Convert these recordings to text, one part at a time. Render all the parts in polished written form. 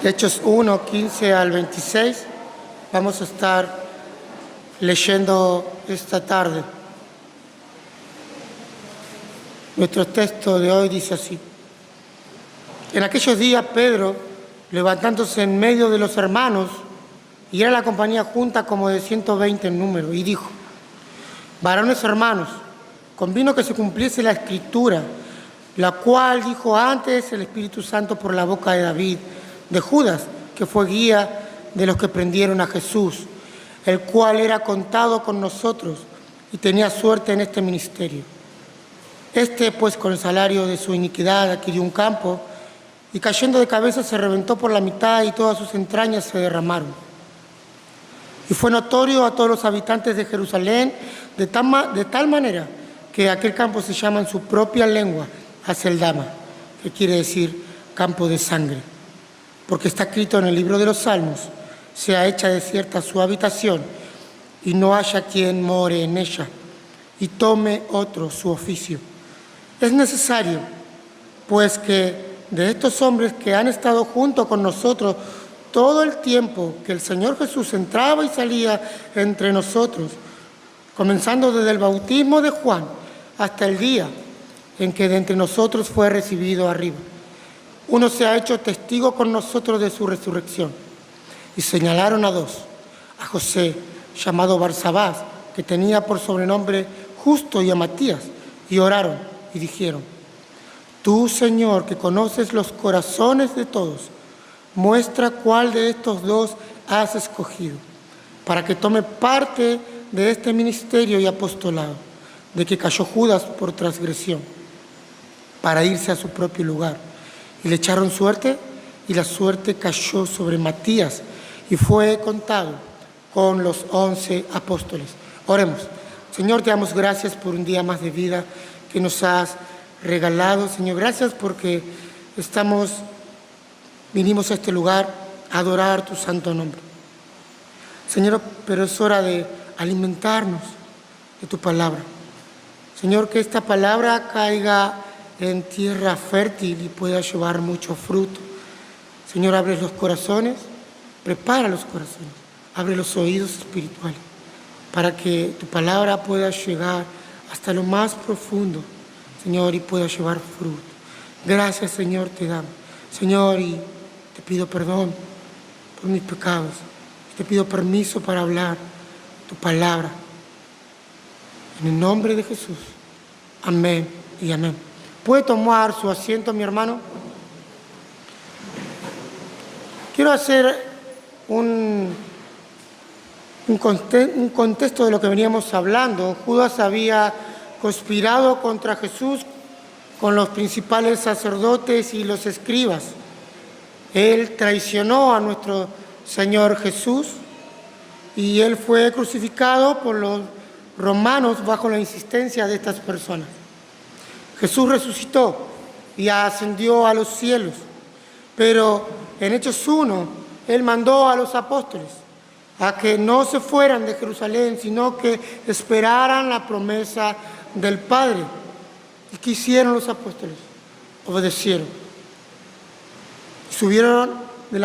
Hechos 1, 15 al 26, vamos a estar leyendo esta tarde. Nuestro texto de hoy dice así: En aquellos días Pedro, levantándose en medio de los hermanos, y era la compañía junta como de 120 en número, y dijo: Varones hermanos, convino que se cumpliese la Escritura, la cual dijo antes el Espíritu Santo por la boca de David, de Judas, que fue guía de los que prendieron a Jesús, el cual era contado con nosotros y tenía suerte en este ministerio. Este, pues, con el salario de su iniquidad adquirió un campo, y cayendo de cabeza se reventó por la mitad y todas sus entrañas se derramaron. Y fue notorio a todos los habitantes de Jerusalén de tal manera que aquel campo se llama en su propia lengua Aceldama, que quiere decir campo de sangre. Porque está escrito en el libro de los Salmos: sea hecha desierta su habitación, y no haya quien more en ella, y tome otro su oficio. Es necesario, pues, que de estos hombres que han estado junto con nosotros todo el tiempo que el Señor Jesús entraba y salía entre nosotros, comenzando desde el bautismo de Juan hasta el día en que de entre nosotros fue recibido arriba, uno se ha hecho testigo con nosotros de su resurrección. Y señalaron a dos: a José, llamado Barsabás, que tenía por sobrenombre Justo, y a Matías, y oraron y dijeron: Tú, Señor, que conoces los corazones de todos, muestra cuál de estos dos has escogido, para que tome parte de este ministerio y apostolado, de que cayó Judas por transgresión, para irse a su propio lugar. Y le echaron suerte, y la suerte cayó sobre Matías, y fue contado con los 11 apóstoles. Oremos. Señor, te damos gracias por un día más de vida que nos has regalado. Señor, gracias porque vinimos a este lugar a adorar tu santo nombre. Señor, pero es hora de alimentarnos de tu palabra. Señor, que esta palabra caiga en tierra fértil y pueda llevar mucho fruto. Señor, abre los corazones, prepara los corazones, abre los oídos espirituales para que tu palabra pueda llegar hasta lo más profundo, Señor, y pueda llevar fruto. Gracias, Señor, te damos. Señor, y te pido perdón por mis pecados. Te pido permiso para hablar tu palabra. En el nombre de Jesús. Amén y amén. ¿Puede tomar su asiento, mi hermano? Quiero hacer un contexto de lo que veníamos hablando. Judas había conspirado contra Jesús con los principales sacerdotes y los escribas. Él traicionó a nuestro Señor Jesús y él fue crucificado por los romanos bajo la insistencia de estas personas. Jesús resucitó y ascendió a los cielos, pero en Hechos 1 él mandó a los apóstoles a que no se fueran de Jerusalén, sino que esperaran la promesa del Padre. ¿Y qué hicieron los apóstoles? Obedecieron. Subieron en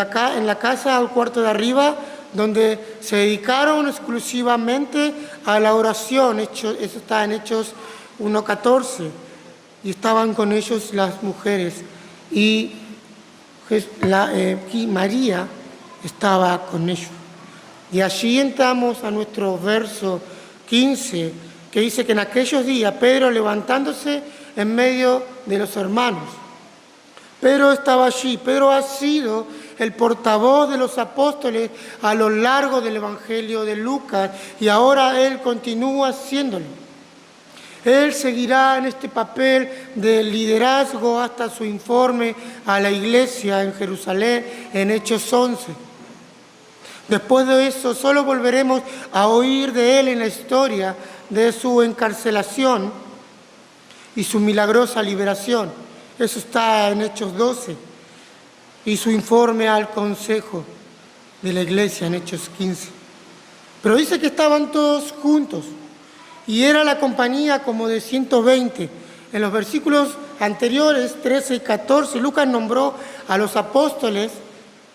la casa al cuarto de arriba, donde se dedicaron exclusivamente a la oración. Eso está en Hechos 1:14. Y estaban con ellos las mujeres. Y María estaba con ellos. Y allí entramos a nuestro verso 15, que dice que en aquellos días Pedro, levantándose en medio de los hermanos. Pedro estaba allí. Pedro ha sido el portavoz de los apóstoles a lo largo del Evangelio de Lucas, y ahora él continúa haciéndolo. Él seguirá en este papel de liderazgo hasta su informe a la iglesia en Jerusalén en Hechos 11. Después de eso, solo volveremos a oír de él en la historia de su encarcelación y su milagrosa liberación. Eso está en Hechos 12. Y su informe al consejo de la iglesia en Hechos 15. Pero dice que estaban todos juntos y era la compañía como de 120, En los versículos anteriores, 13 y 14, Lucas nombró a los apóstoles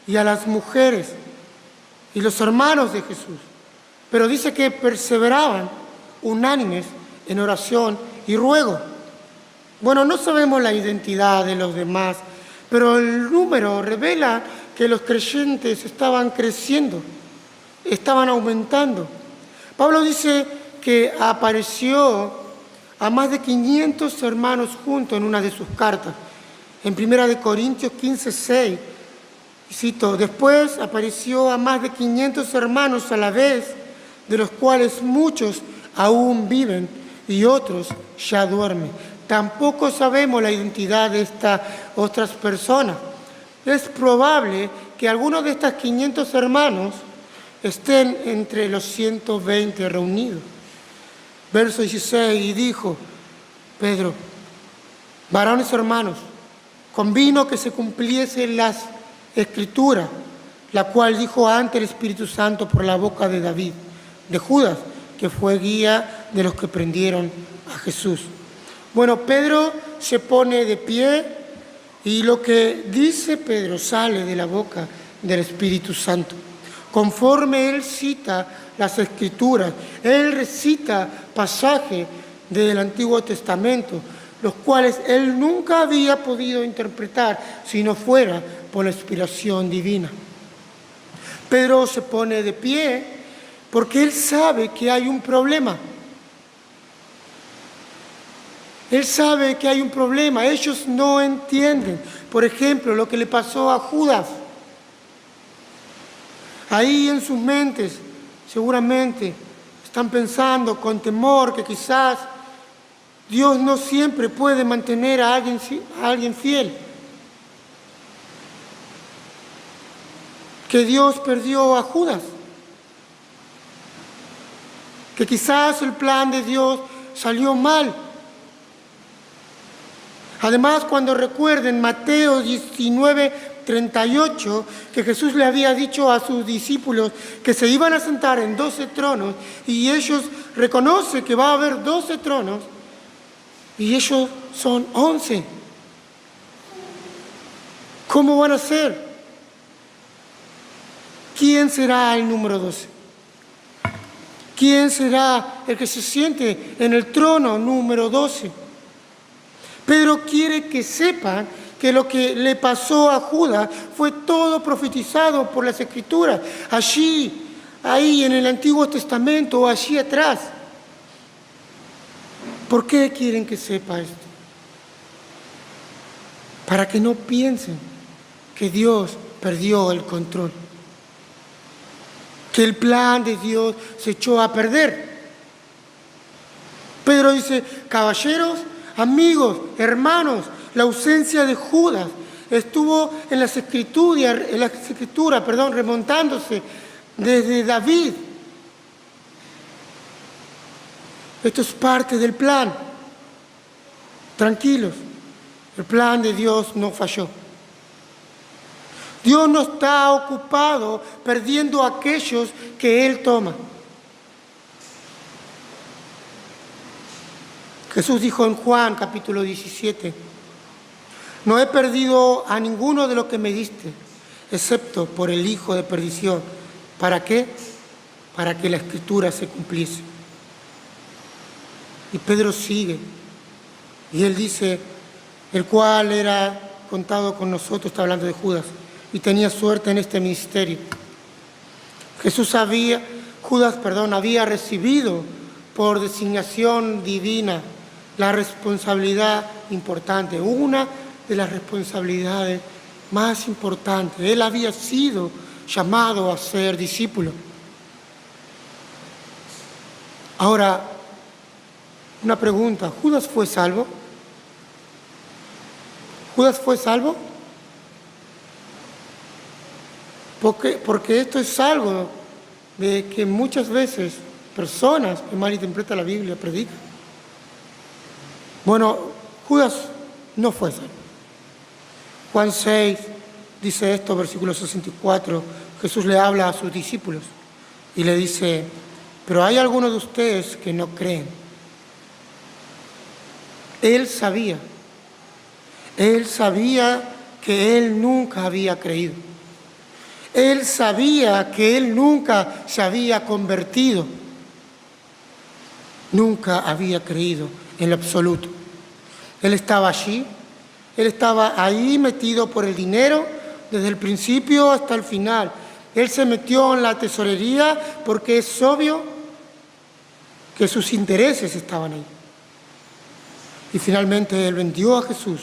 y a las mujeres y los hermanos de Jesús. Pero dice que perseveraban unánimes en oración y ruego. Bueno, no sabemos la identidad de los demás, pero el número revela que los creyentes estaban creciendo, estaban aumentando. Pablo dice que apareció a más de 500 hermanos juntos en una de sus cartas. En 1 Corintios 15:6, cito, después apareció a más de 500 hermanos a la vez, de los cuales muchos aún viven y otros ya duermen. Tampoco sabemos la identidad de estas otras personas. Es probable que algunos de estos 500 hermanos estén entre los 120 reunidos. Verso 16, y dijo Pedro, varones hermanos, convino que se cumpliese las Escrituras, la cual dijo antes el Espíritu Santo por la boca de David, de Judas, que fue guía de los que prendieron a Jesús. Bueno, Pedro se pone de pie y lo que dice Pedro sale de la boca del Espíritu Santo. Conforme él cita las Escrituras, él recita pasajes del Antiguo Testamento, los cuales él nunca había podido interpretar si no fuera por la inspiración divina. Pedro se pone de pie porque él sabe que hay un problema. Él sabe que hay un problema. Ellos no entienden, por ejemplo, lo que le pasó a Judas. Ahí en sus mentes seguramente están pensando con temor que quizás Dios no siempre puede mantener a alguien fiel. Que Dios perdió a Judas. Que quizás el plan de Dios salió mal. Además, cuando recuerden Mateo 19:38, que Jesús le había dicho a sus discípulos que se iban a sentar en 12 tronos, y ellos reconocen que va a haber 12 tronos, y ellos son 11. ¿Cómo van a ser? ¿Quién será el número 12? ¿Quién será el que se siente en el trono número 12? Pedro quiere que sepan que lo que le pasó a Judas fue todo profetizado por las Escrituras, allí, ahí en el Antiguo Testamento o allí atrás. ¿Por qué quieren que sepa esto? Para que no piensen que Dios perdió el control, que el plan de Dios se echó a perder. Pedro dice, caballeros, amigos, hermanos, la ausencia de Judas estuvo en las escrituras, remontándose desde David. Esto es parte del plan. Tranquilos, el plan de Dios no falló. Dios no está ocupado perdiendo a aquellos que Él toma. Jesús dijo en Juan capítulo 17, no he perdido a ninguno de los que me diste, excepto por el hijo de perdición. ¿Para qué? Para que la Escritura se cumpliese. Y Pedro sigue, y él dice, el cual era contado con nosotros, está hablando de Judas, y tenía suerte en este ministerio. Judas había recibido por designación divina la responsabilidad importante, una de las responsabilidades más importantes. Él había sido llamado a ser discípulo. Ahora, una pregunta, ¿Judas fue salvo? ¿Judas fue salvo? Porque esto es algo de que muchas veces personas que malinterpretan la Biblia predican. Bueno, Judas no fue salvo. Juan 6 dice esto, versículo 64, Jesús le habla a sus discípulos y le dice, pero hay algunos de ustedes que no creen. Él sabía que él nunca había creído. Él sabía que él nunca se había convertido. Nunca había creído en lo absoluto. Él estaba allí, él estaba ahí metido por el dinero desde el principio hasta el final. Él se metió en la tesorería porque es obvio que sus intereses estaban ahí. Y finalmente él vendió a Jesús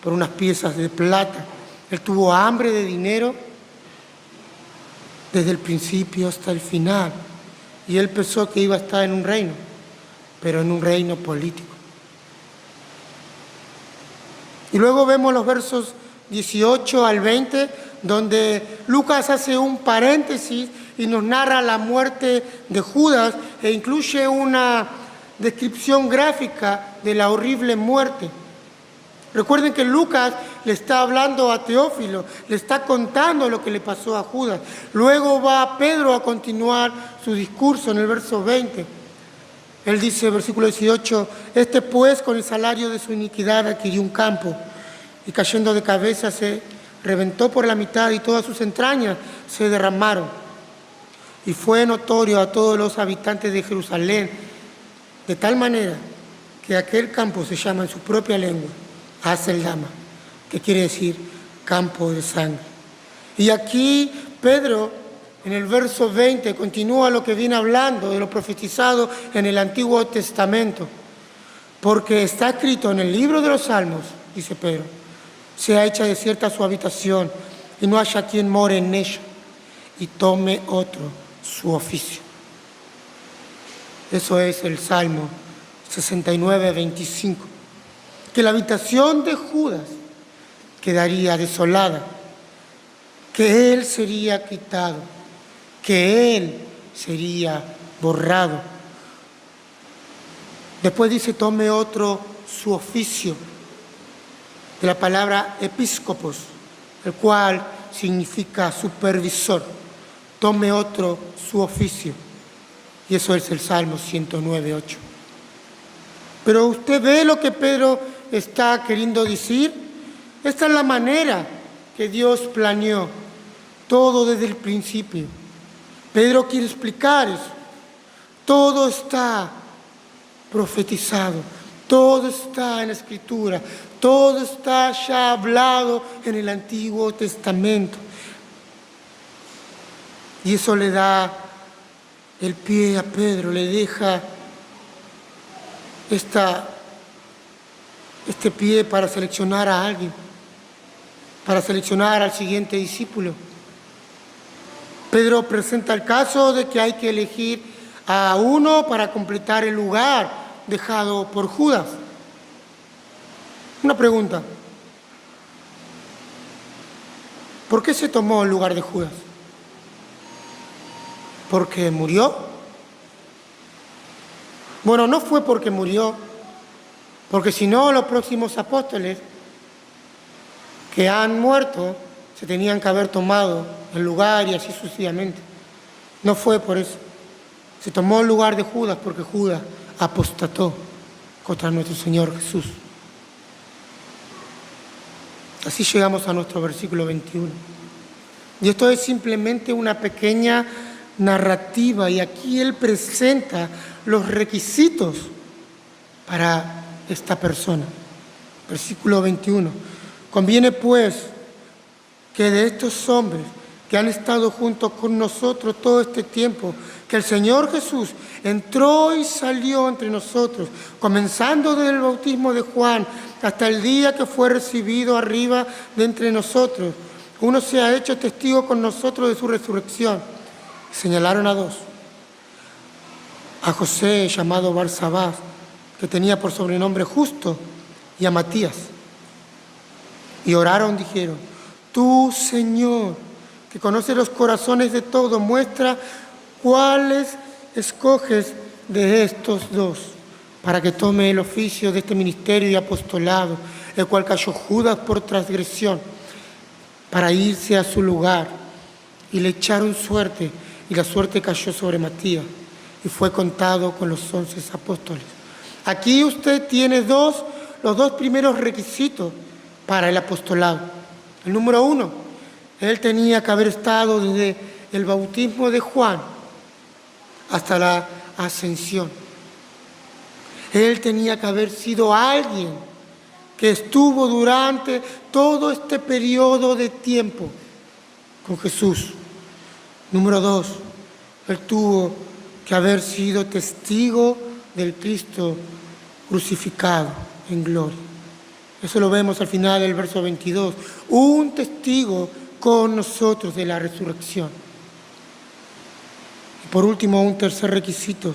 por unas piezas de plata. Él tuvo hambre de dinero desde el principio hasta el final. Y él pensó que iba a estar en un reino, pero en un reino político. Y luego vemos los versos 18 al 20, donde Lucas hace un paréntesis y nos narra la muerte de Judas e incluye una descripción gráfica de la horrible muerte. Recuerden que Lucas le está hablando a Teófilo, le está contando lo que le pasó a Judas. Luego va Pedro a continuar su discurso en el verso 20. Él dice, versículo 18, este pues con el salario de su iniquidad adquirió un campo y cayendo de cabeza se reventó por la mitad y todas sus entrañas se derramaron. Y fue notorio a todos los habitantes de Jerusalén, de tal manera que aquel campo se llama en su propia lengua Haceldama, que quiere decir campo de sangre. Y aquí Pedro, en el verso 20, continúa lo que viene hablando de lo profetizado en el Antiguo Testamento. Porque está escrito en el libro de los Salmos, dice Pedro, sea hecha desierta su habitación y no haya quien more en ella y tome otro su oficio. Eso es el Salmo 69, 25. Que la habitación de Judas quedaría desolada, que él sería quitado, que él sería borrado. Después dice, tome otro su oficio, de la palabra episcopos, el cual significa supervisor. Tome otro su oficio. Y eso es el Salmo 109, 8. Pero usted ve lo que Pedro está queriendo decir. Esta es la manera que Dios planeó todo desde el principio. Pedro quiere explicar eso. Todo está profetizado, todo está en la Escritura, todo está ya hablado en el Antiguo Testamento. Y eso le da el pie a Pedro, le deja este pie para seleccionar a alguien, para seleccionar al siguiente discípulo. Pedro presenta el caso de que hay que elegir a uno para completar el lugar dejado por Judas. Una pregunta. ¿Por qué se tomó el lugar de Judas? ¿Porque murió? Bueno, no fue porque murió, porque si no, los próximos apóstoles que han muerto se tenían que haber tomado el lugar y así sucesivamente. No fue por eso. Se tomó el lugar de Judas porque Judas apostató contra nuestro Señor Jesús. Así llegamos a nuestro versículo 21. Y esto es simplemente una pequeña narrativa y aquí él presenta los requisitos para esta persona. Versículo 21. Conviene pues que de estos hombres que han estado juntos con nosotros todo este tiempo, que el Señor Jesús entró y salió entre nosotros, comenzando desde el bautismo de Juan hasta el día que fue recibido arriba de entre nosotros, uno se ha hecho testigo con nosotros de su resurrección. Señalaron a dos, a José llamado Barsabás, que tenía por sobrenombre Justo, y a Matías. Y oraron, dijeron, tú, Señor, que conoces los corazones de todos, muestra cuáles escoges de estos dos, para que tome el oficio de este ministerio y apostolado, el cual cayó Judas por transgresión, para irse a su lugar. Y le echaron suerte, y la suerte cayó sobre Matías, y fue contado con los 11 apóstoles. Aquí usted tiene dos los dos primeros requisitos para el apostolado. El número 1, él tenía que haber estado desde el bautismo de Juan hasta la ascensión. Él tenía que haber sido alguien que estuvo durante todo este periodo de tiempo con Jesús. Número 2, él tuvo que haber sido testigo del Cristo crucificado en gloria. Eso lo vemos al final del verso 22. Un testigo con nosotros de la resurrección. Y por último, un tercer requisito,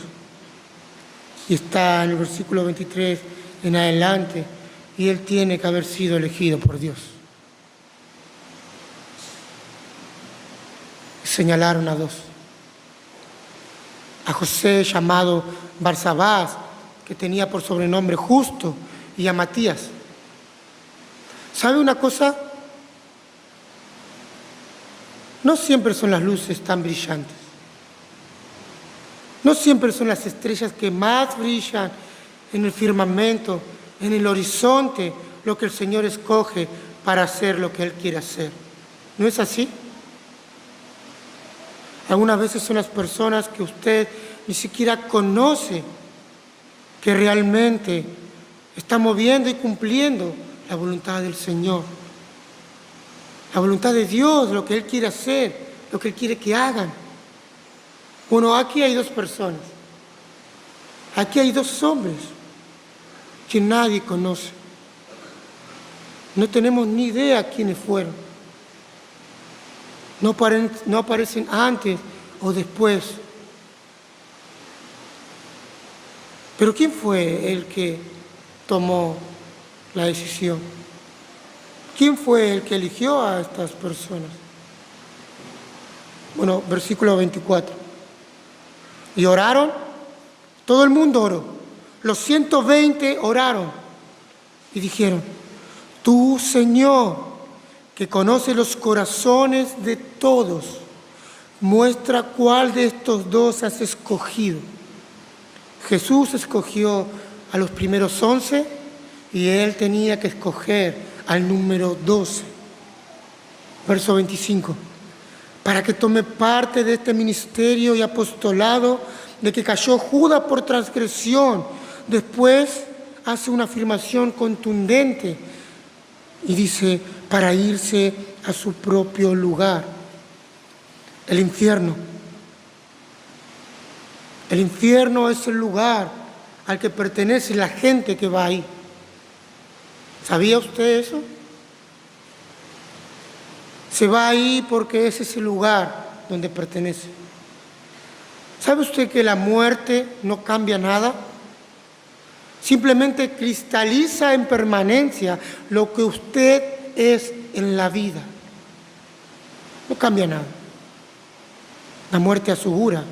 y está en el versículo 23 en adelante, y él tiene que haber sido elegido por Dios. Señalaron a dos. A José, llamado Barsabás, que tenía por sobrenombre Justo, y a Matías. ¿Sabe una cosa? No siempre son las luces tan brillantes. No siempre son las estrellas que más brillan en el firmamento, en el horizonte, lo que el Señor escoge para hacer lo que Él quiere hacer. ¿No es así? Algunas veces son las personas que usted ni siquiera conoce, que realmente están moviendo y cumpliendo la voluntad del Señor. La voluntad de Dios, lo que Él quiere hacer, lo que Él quiere que hagan. Bueno, aquí hay dos personas. Aquí hay dos hombres que nadie conoce. No tenemos ni idea quiénes fueron. No aparecen antes o después. Pero ¿quién fue el que tomó la decisión? ¿Quién fue el que eligió a estas personas? Bueno, versículo 24. Y oraron, todo el mundo oró. Los 120 oraron y dijeron: tú, Señor, que conoces los corazones de todos, muestra cuál de estos dos has escogido. Jesús escogió a los primeros 11 y él tenía que escoger al número 12. Verso 25. Para que tome parte de este ministerio y apostolado de que cayó Judas por transgresión. Después hace una afirmación contundente y dice: para irse a su propio lugar, el infierno. El infierno es el lugar al que pertenece la gente que va ahí. ¿Sabía usted eso? Se va ahí porque ese es el lugar donde pertenece. ¿Sabe usted que la muerte no cambia nada? Simplemente cristaliza en permanencia lo que usted es en la vida. No cambia nada. La muerte asegura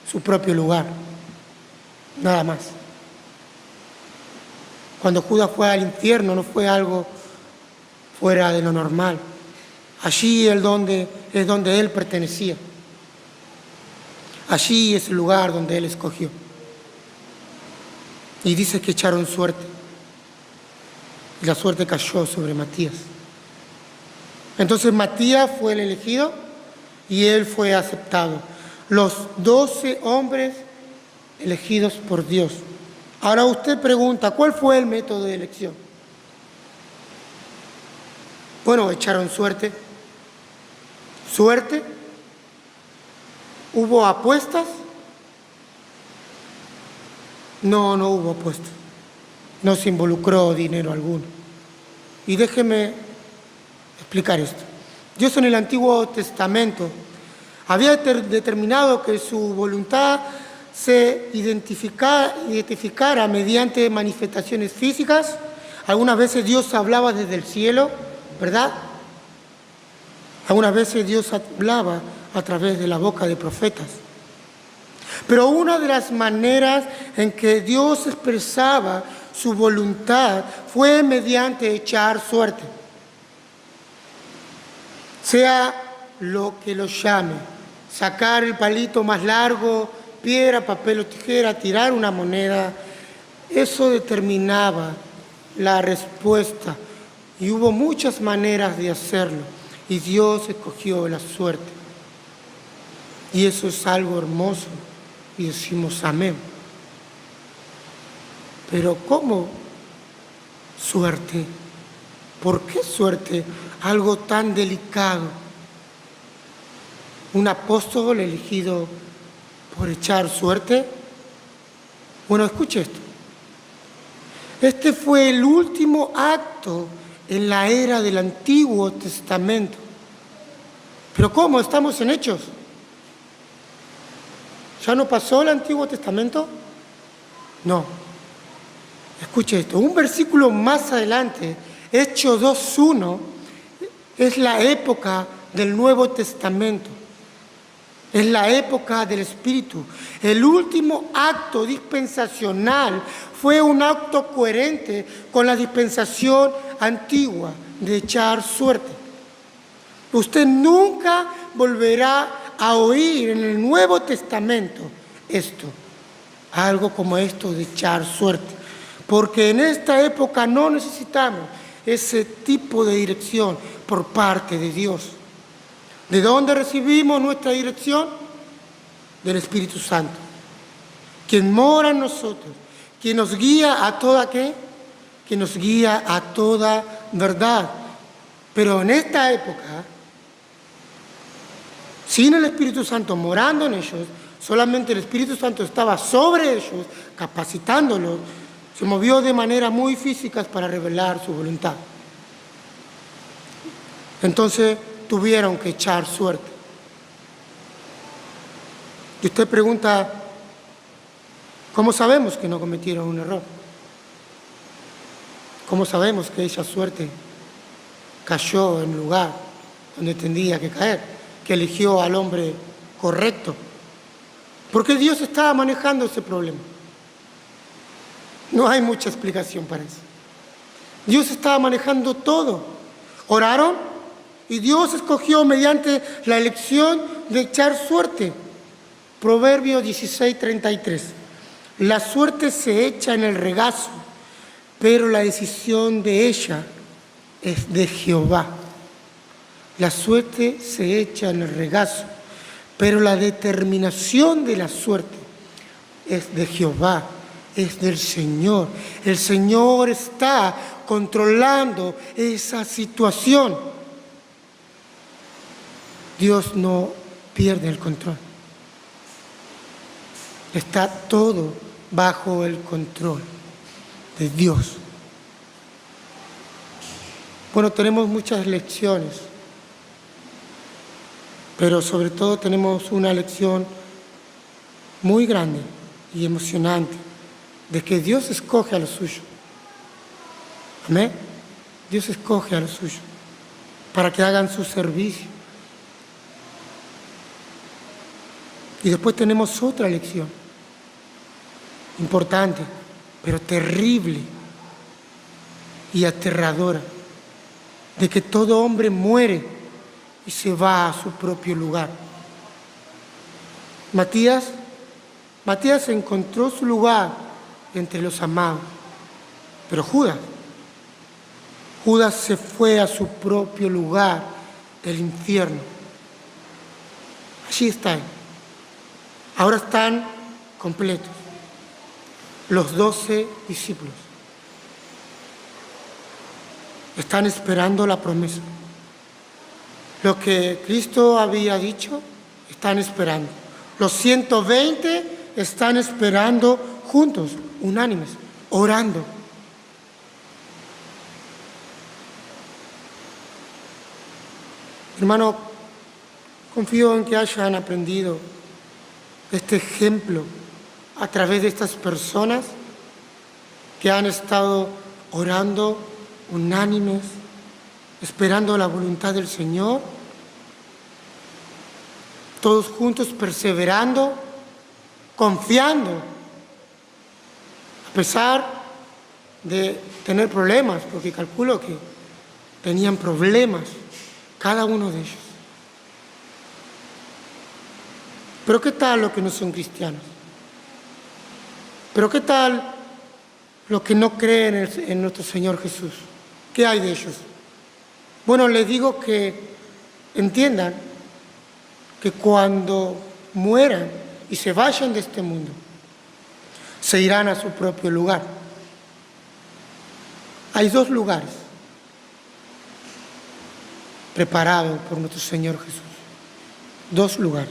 su propio lugar, nada más. Cuando Judas fue al infierno no fue algo fuera de lo normal. Allí es donde él pertenecía. Allí es el lugar donde él escogió. Y dice que echaron suerte. Y la suerte cayó sobre Matías. Entonces Matías fue el elegido y él fue aceptado. Los 12 hombres elegidos por Dios. Ahora usted pregunta, ¿cuál fue el método de elección? Bueno, echaron suerte. ¿Suerte? ¿Hubo apuestas? No hubo apuestas. No se involucró dinero alguno. Y déjeme explicar esto. Dios en el Antiguo Testamento había determinado que su voluntad se identificara mediante manifestaciones físicas. Algunas veces Dios hablaba desde el cielo, ¿verdad? Algunas veces Dios hablaba a través de la boca de profetas. Pero una de las maneras en que Dios expresaba su voluntad fue mediante echar suerte. Sea lo que lo llame, sacar el palito más largo, piedra, papel o tijera, tirar una moneda, eso determinaba la respuesta. Y hubo muchas maneras de hacerlo. Y Dios escogió la suerte. Y eso es algo hermoso. Y decimos amén. Pero ¿cómo suerte? ¿Por qué suerte? Algo tan delicado. ¿Un apóstol elegido por echar suerte? Bueno, escuche esto. Este fue el último acto en la era del Antiguo Testamento. ¿Pero cómo? ¿Estamos en Hechos? ¿Ya no pasó el Antiguo Testamento? No. Escuche esto. Un versículo más adelante, Hechos 2:1, es la época del Nuevo Testamento. Es la época del Espíritu. El último acto dispensacional fue un acto coherente con la dispensación antigua de echar suerte. Usted nunca volverá a oír en el Nuevo Testamento esto, algo como esto de echar suerte, porque en esta época no necesitamos ese tipo de dirección por parte de Dios. ¿De dónde recibimos nuestra dirección? Del Espíritu Santo, quien mora en nosotros, quien nos guía a toda ¿qué? Quien nos guía a toda verdad. Pero en esta época, sin el Espíritu Santo morando en ellos, solamente el Espíritu Santo estaba sobre ellos, capacitándolos, se movió de manera muy física para revelar su voluntad. Entonces tuvieron que echar suerte. Y usted pregunta, ¿cómo sabemos que no cometieron un error? ¿Cómo sabemos que esa suerte cayó en el lugar donde tendría que caer? Que eligió al hombre correcto. Porque Dios estaba manejando ese problema. No hay mucha explicación para eso. Dios estaba manejando todo. Oraron y Dios escogió mediante la elección de echar suerte. Proverbio 16:33. La suerte se echa en el regazo, pero la decisión de ella es de Jehová. La suerte se echa en el regazo, pero la determinación de la suerte es de Jehová, es del Señor. El Señor está controlando esa situación. Dios no pierde el control. Está todo bajo el control de Dios. Bueno, tenemos muchas lecciones, pero sobre todo tenemos una lección muy grande y emocionante de que Dios escoge a los suyos. Amén. Dios escoge a los suyos para que hagan su servicio. Y después tenemos otra lección importante, pero terrible y aterradora, de que todo hombre muere y se va a su propio lugar. Matías encontró su lugar entre los amados, pero Judas se fue a su propio lugar, el infierno. Allí está él. Ahora están completos los 12 discípulos. Están esperando la promesa. Lo que Cristo había dicho, están esperando. Los 120 están esperando juntos, unánimes, orando. Hermano, confío en que hayan aprendido este ejemplo a través de estas personas que han estado orando unánimes, esperando la voluntad del Señor, todos juntos perseverando, confiando, a pesar de tener problemas, porque calculo que tenían problemas cada uno de ellos. Pero ¿qué tal los que no son cristianos? ¿Pero qué tal los que no creen en nuestro Señor Jesús. ¿Qué hay de ellos? Bueno, les digo que entiendan que cuando mueran y se vayan de este mundo, se irán a su propio lugar. Hay dos lugares preparados por nuestro Señor Jesús. Dos lugares.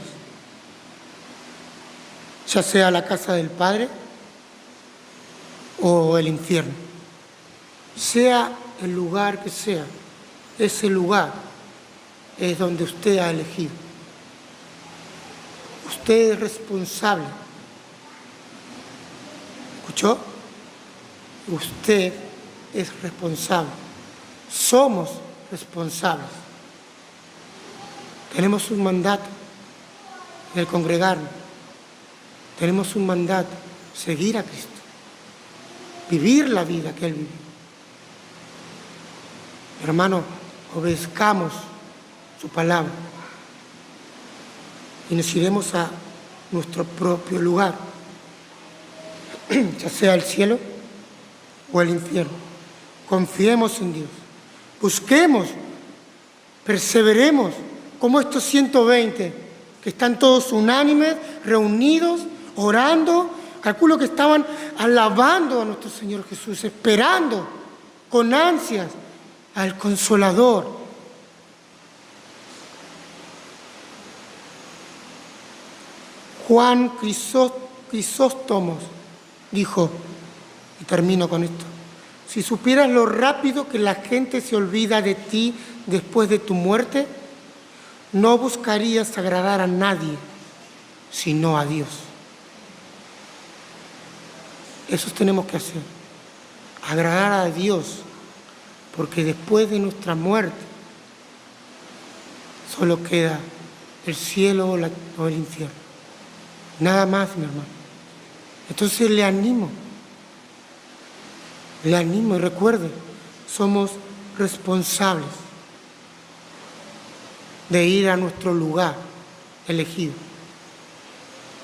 Ya sea la casa del Padre o el infierno. Sea el lugar que sea, ese lugar es donde usted ha elegido. Usted es responsable. ¿Escuchó? Usted es responsable. Somos responsables. Tenemos un mandato en el congregarnos. Tenemos un mandato, seguir a Cristo. Vivir la vida que Él vivió. Hermano, obedezcamos su palabra y nos iremos a nuestro propio lugar, ya sea el cielo o el infierno. Confiemos en Dios, busquemos, perseveremos como estos 120 que están todos unánimes, reunidos, orando. Calculo que estaban alabando a nuestro Señor Jesús, esperando con ansias al Consolador. Juan Crisóstomo dijo, y termino con esto: si supieras lo rápido que la gente se olvida de ti después de tu muerte, no buscarías agradar a nadie, sino a Dios. Eso tenemos que hacer, agradar a Dios, porque después de nuestra muerte solo queda el cielo o el infierno. Nada más, mi hermano. Entonces le animo y recuerde, somos responsables de ir a nuestro lugar elegido.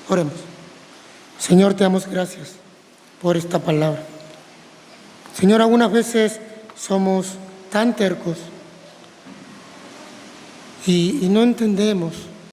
Oremos. Señor, te damos gracias por esta palabra. Señor, algunas veces somos tan tercos y no entendemos